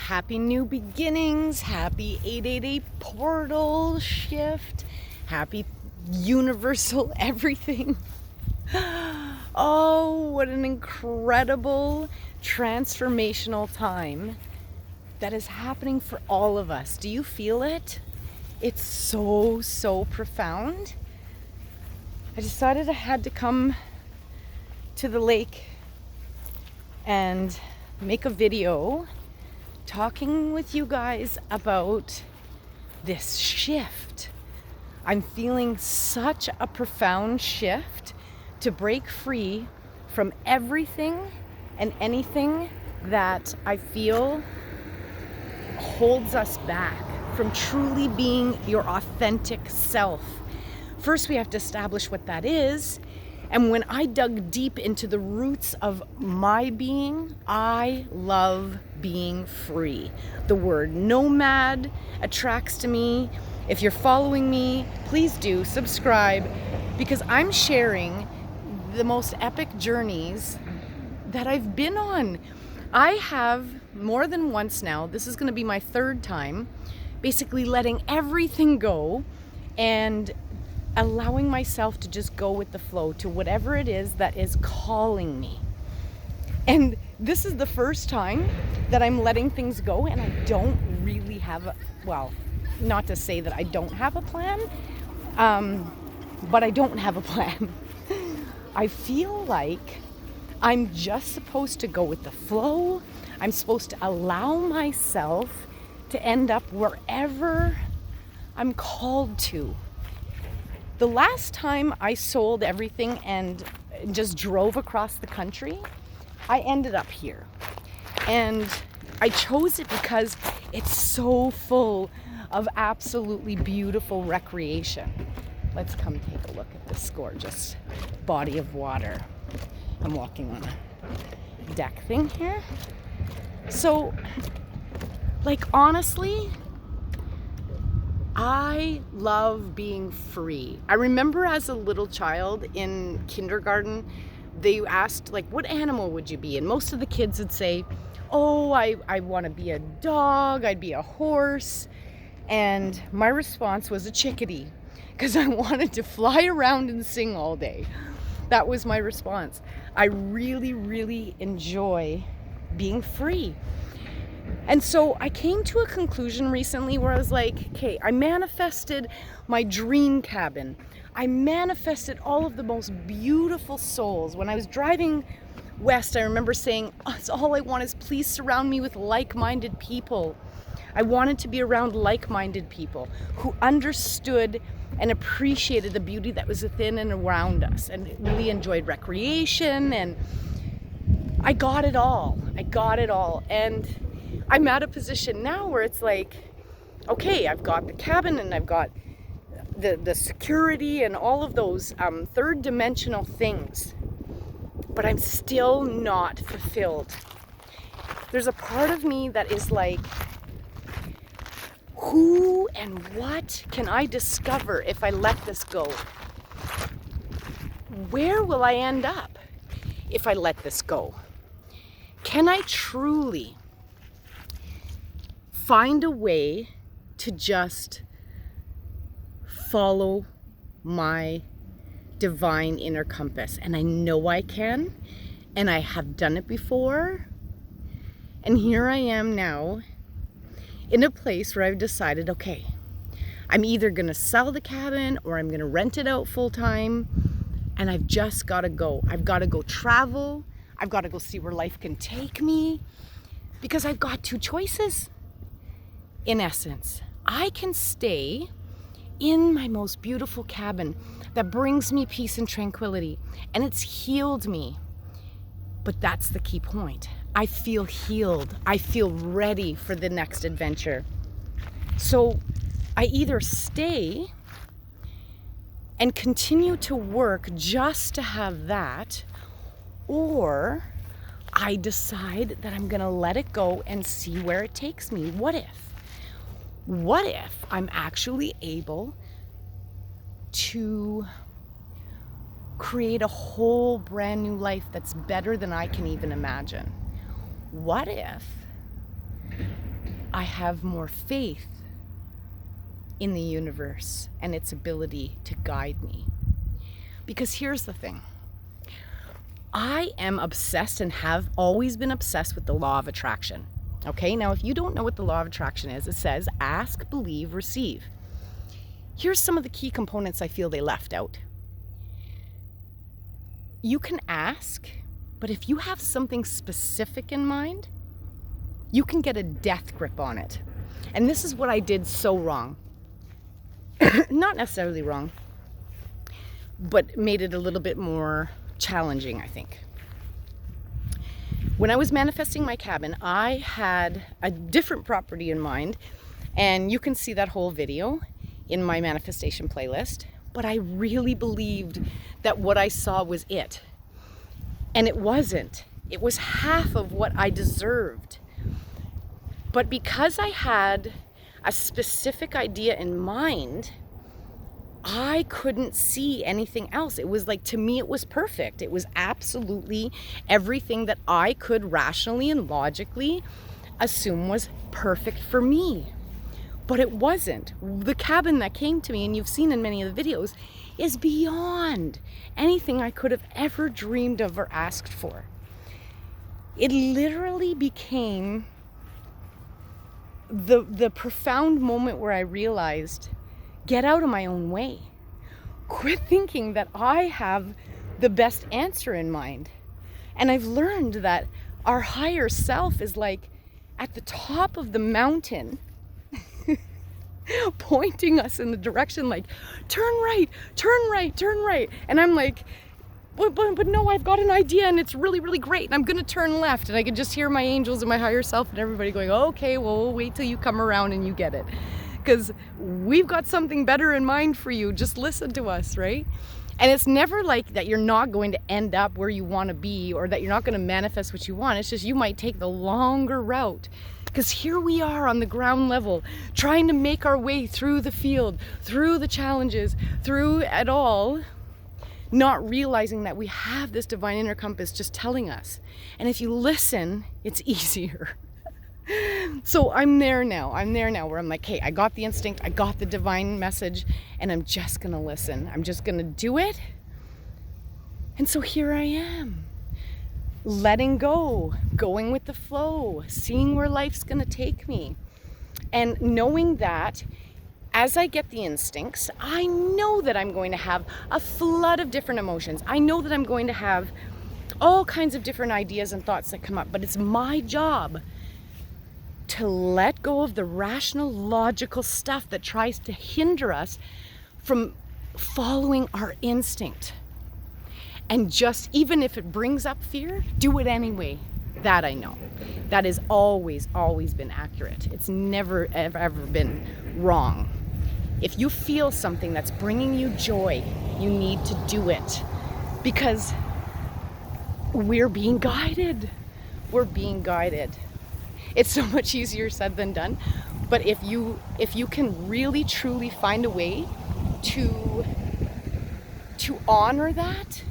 Happy new beginnings, happy 888 portal shift, happy universal everything. Oh, what an incredible transformational time that is happening for all of us. Do you feel it? It's so profound. I decided I had to come to the lake and make a video talking with you guys about this shift. I'm feeling such a profound shift to break free from everything and anything that I feel holds us back from truly being your authentic self. First, we have to establish what that is. And when I dug deep into the roots of my being, I love being free. The word nomad attracts to me. If you're following me, please do subscribe, because I'm sharing the most epic journeys that I've been on. I have more than once now, this is going to be my third time, basically letting everything go and allowing myself to just go with the flow to whatever it is that is calling me. And this is the first time that I'm letting things go, and I don't really have not to say that I don't have a plan, but I don't have a plan. I feel like I'm just supposed to go with the flow. I'm supposed to allow myself to end up wherever I'm called to. The last time I sold everything and just drove across the country, I ended up here. And I chose it because it's so full of absolutely beautiful recreation. Let's come take a look at this gorgeous body of water. I'm walking on a deck thing here. So, honestly, I love being free. I remember as a little child in kindergarten, they asked, what animal would you be? And most of the kids would say, oh, I want to be a dog, I'd be a horse. And my response was a chickadee, because I wanted to fly around and sing all day. That was my response. I really enjoy being free. And so I came to a conclusion recently where I was like, okay, I manifested my dream cabin. I manifested all of the most beautiful souls. When I was driving west, I remember saying, that's all I want is please surround me with like-minded people. I wanted to be around like-minded people who understood and appreciated the beauty that was within and around us, and really enjoyed recreation, and I got it all. And I'm at a position now where it's like, okay, I've got the cabin and I've got the security and all of those third dimensional things, but I'm still not fulfilled. There's a part of me that is like, who and what can I discover if I let this go? Where will I end up if I let this go? Can I truly find a way to just follow my divine inner compass? And I know I can, and I have done it before. And here I am now in a place where I've decided, okay, I'm either going to sell the cabin or I'm going to rent it out full time, and I've just got to go. I've got to go travel. I've got to go see where life can take me, because I've got two choices. In essence, I can stay in my most beautiful cabin that brings me peace and tranquility, and it's healed me. But that's the key point. I feel healed. I feel ready for the next adventure. So I either stay and continue to work just to have that, or I decide that I'm gonna let it go and see where it takes me. What if I'm actually able to create a whole brand new life that's better than I can even imagine? What if I have more faith in the universe and its ability to guide me. Because here's the thing. I am obsessed and have always been obsessed with the law of attraction. Okay, now if you don't know what the law of attraction is, it says ask, believe, receive. Here's some of the key components I feel they left out. You can ask, but if you have something specific in mind, you can get a death grip on it. And this is what I did so wrong. Not necessarily wrong, but made it a little bit more challenging, I think. When I was manifesting my cabin, I had a different property in mind, and you can see that whole video in my manifestation playlist, but I really believed that what I saw was it. And it wasn't. It was half of what I deserved. But because I had a specific idea in mind, I couldn't see anything else. It was like, to me, it was perfect. It was absolutely everything that I could rationally and logically assume was perfect for me. But it wasn't. The cabin that came to me, and you've seen in many of the videos, is beyond anything I could have ever dreamed of or asked for. It literally became the profound moment where I realized, get out of my own way. Quit thinking that I have the best answer in mind. And I've learned that our higher self is like at the top of the mountain, pointing us in the direction like, turn right, turn right, turn right. And I'm like, but no, I've got an idea and it's really, really great. And I'm going to turn left. And I can just hear my angels and my higher self and everybody going, okay, well, we'll wait till you come around and you get it. Because we've got something better in mind for you. Just listen to us, right? And it's never like that you're not going to end up where you want to be, or that you're not going to manifest what you want. It's just you might take the longer route. Because here we are on the ground level, trying to make our way through the field, through the challenges, through it all, not realizing that we have this divine inner compass just telling us. And if you listen, it's easier. So I'm there now where I'm like, hey, I got the instinct, I got the divine message, and I'm just gonna listen. I'm just gonna do it. And so here I am, letting go, going with the flow, seeing where life's gonna take me. And knowing that as I get the instincts, I know that I'm going to have a flood of different emotions. I know that I'm going to have all kinds of different ideas and thoughts that come up, but it's my job to let go of the rational, logical stuff that tries to hinder us from following our instinct. And just, even if it brings up fear, do it anyway. That I know. That has always been accurate. It's never, ever been wrong. If you feel something that's bringing you joy, you need to do it. Because we're being guided. We're being guided. It's so much easier said than done. But if you can really truly find a way to honor that,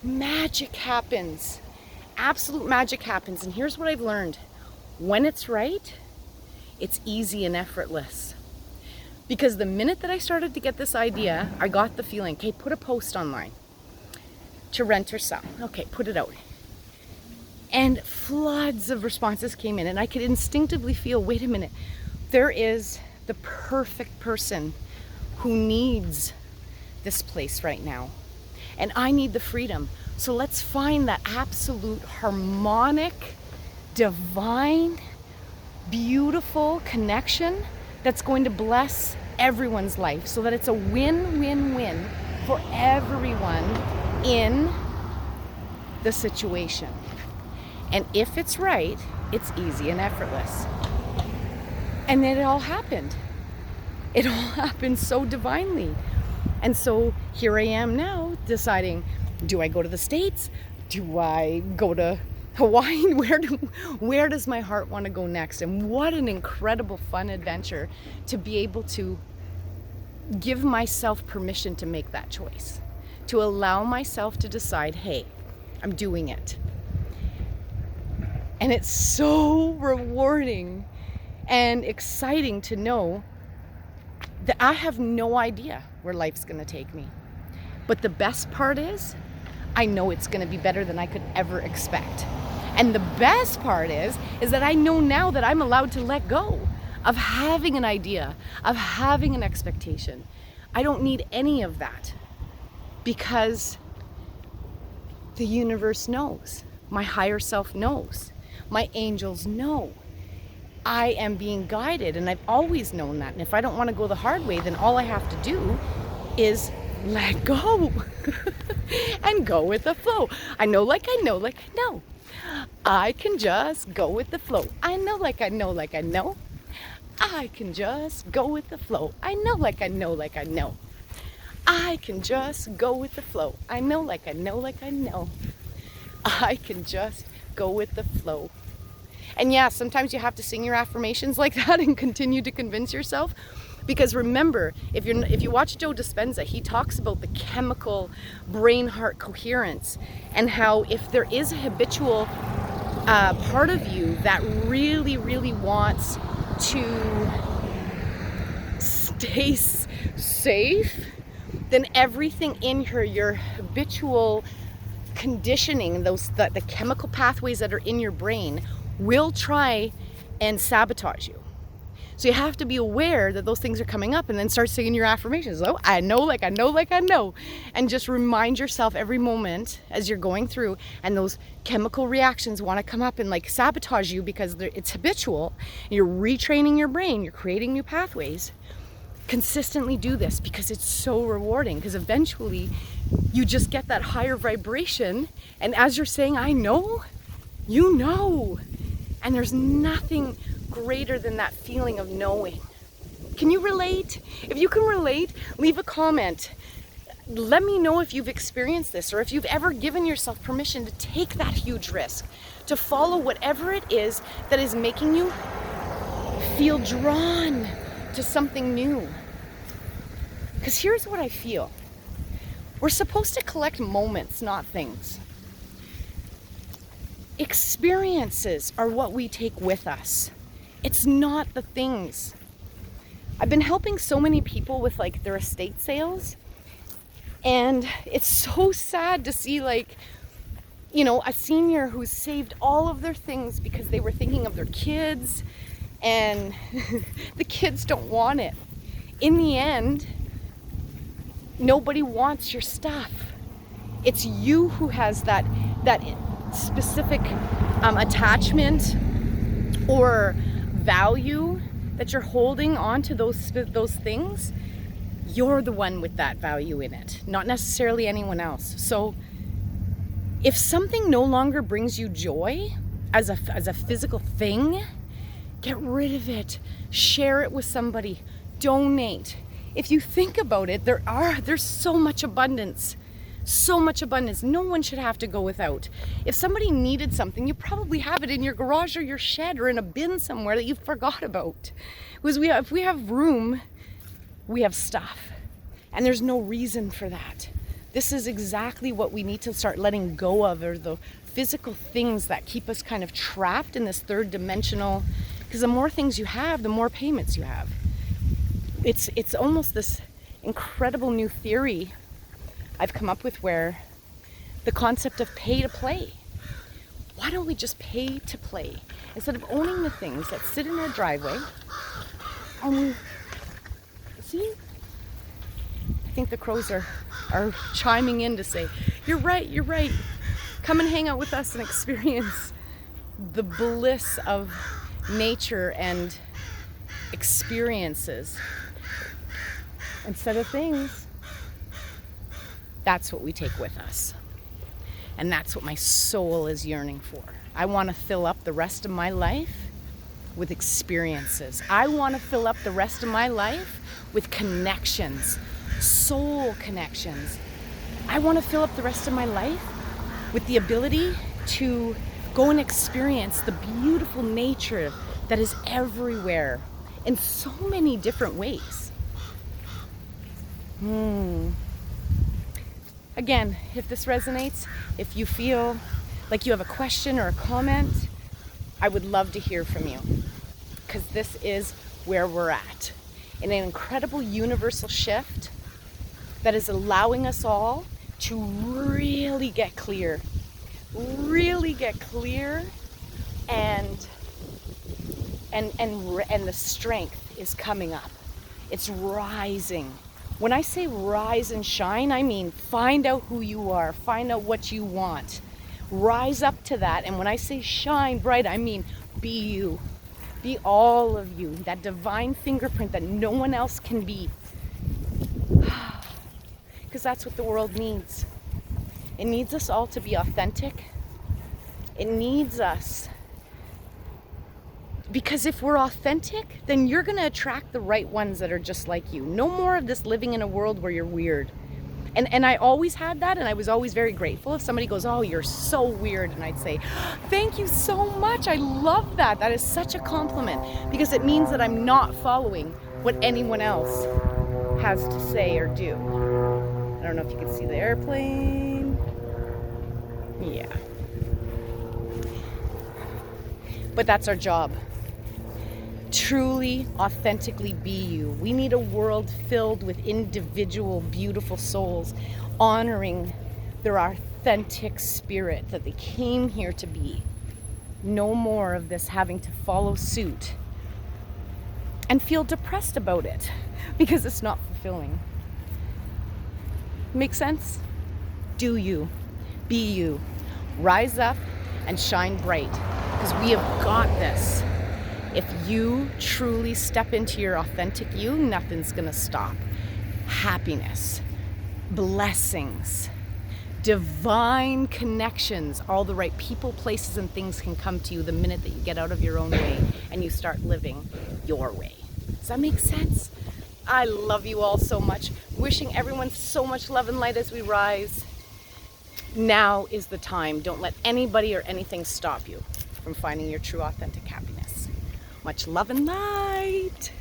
magic happens. Absolute magic happens. And here's what I've learned. When it's right, it's easy and effortless. Because the minute that I started to get this idea, I got the feeling, okay, put a post online to rent or sell. Okay, put it out. And floods of responses came in, and I could instinctively feel, wait a minute, there is the perfect person who needs this place right now. And I need the freedom. So let's find that absolute harmonic, divine, beautiful connection that's going to bless everyone's life, so that it's a win-win-win for everyone in the situation. And if it's right, it's easy and effortless. And then it all happened. It all happened so divinely. And so here I am now deciding, do I go to the States? Do I go to Hawaii? Where does my heart want to go next? And what an incredible fun adventure to be able to give myself permission to make that choice, to allow myself to decide, hey, I'm doing it. And it's so rewarding and exciting to know that I have no idea where life's going to take me. But the best part is, I know it's going to be better than I could ever expect. And the best part is that I know now that I'm allowed to let go of having an idea, of having an expectation. I don't need any of that because the universe knows. My higher self knows. My angels know. I am being guided, and I've always known that. And if I don't want to go the hard way, then all I have to do is let go and go with the flow. I know like I know like I know. I can just go with the flow. I know like I know like I know. I can just go with the flow. I know like I know like I know. I can just go with the flow. I know like I know like I know. I can just go with the flow. And yeah, sometimes you have to sing your affirmations like that and continue to convince yourself. Because remember, if you watch Joe Dispenza, he talks about the chemical brain-heart coherence and how if there is a habitual part of you that really, really wants to stay safe, then everything in your habitual conditioning, the chemical pathways that are in your brain will try and sabotage you. So you have to be aware that those things are coming up and then start singing your affirmations. Oh, I know like I know like I know. And just remind yourself every moment as you're going through and those chemical reactions want to come up and like sabotage you because it's habitual. You're retraining your brain. You're creating new pathways. Consistently do this because it's so rewarding, because eventually you just get that higher vibration. And as you're saying, I know, you know. And there's nothing greater than that feeling of knowing. Can you relate? If you can relate, leave a comment. Let me know if you've experienced this or if you've ever given yourself permission to take that huge risk, to follow whatever it is that is making you feel drawn to something new. Because here's what I feel. We're supposed to collect moments, not things. Experiences are what we take with us. It's not the things. I've been helping so many people with like their estate sales, and it's so sad to see like, you know, a senior who's saved all of their things because they were thinking of their kids, and the kids don't want it. In the end, nobody wants your stuff. It's you who has that specific attachment or value that you're holding on to those things. You're the one with that value in it, not necessarily anyone else. So if something no longer brings you joy as a physical thing, get rid of it. Share it with somebody. Donate. If you think about it, there's so much abundance. So much abundance. No one should have to go without. If somebody needed something, you probably have it in your garage or your shed or in a bin somewhere that you forgot about. Because if we have room, we have stuff. And there's no reason for that. This is exactly what we need to start letting go of, are the physical things that keep us kind of trapped in this third dimensional. Because the more things you have, the more payments you have. It's almost this incredible new theory I've come up with where the concept of pay to play. Why don't we just pay to play? Instead of owning the things that sit in our driveway, and we see, I think the crows are chiming in to say, you're right. Come and hang out with us and experience the bliss of nature and experiences instead of things. That's what we take with us. And that's what my soul is yearning for. I want to fill up the rest of my life with experiences. I want to fill up the rest of my life with connections, soul connections. I want to fill up the rest of my life with the ability to go and experience the beautiful nature that is everywhere in so many different ways. Again, if this resonates, if you feel like you have a question or a comment, I would love to hear from you. because this is where we're at. In an incredible universal shift that is allowing us all to really get clear. Really get clear, and the strength is coming up. It's rising. When I say rise and shine, I mean find out who you are, find out what you want. Rise up to that. And when I say shine bright, I mean be you. Be all of you. That divine fingerprint that no one else can be. Because that's what the world needs. It needs us all to be authentic. It needs us. Because if we're authentic, then you're going to attract the right ones that are just like you. No more of this living in a world where you're weird. And I always had that, and I was always very grateful. If somebody goes, oh, you're so weird, and I'd say, thank you so much. I love that. That is such a compliment, because it means that I'm not following what anyone else has to say or do. I don't know if you can see the airplane. Yeah. But that's our job. Truly, authentically be you. We need a world filled with individual, beautiful souls honoring their authentic spirit that they came here to be. No more of this having to follow suit and feel depressed about it because it's not fulfilling. Make sense? Do you. Be you. Rise up and shine bright, because we have got this. If you truly step into your authentic you, nothing's gonna stop. Happiness, blessings, divine connections, all the right people, places, and things can come to you the minute that you get out of your own way and you start living your way. Does that make sense? I love you all so much. Wishing everyone so much love and light as we rise. Now is the time. Don't let anybody or anything stop you from finding your true authentic happiness. Much love and light.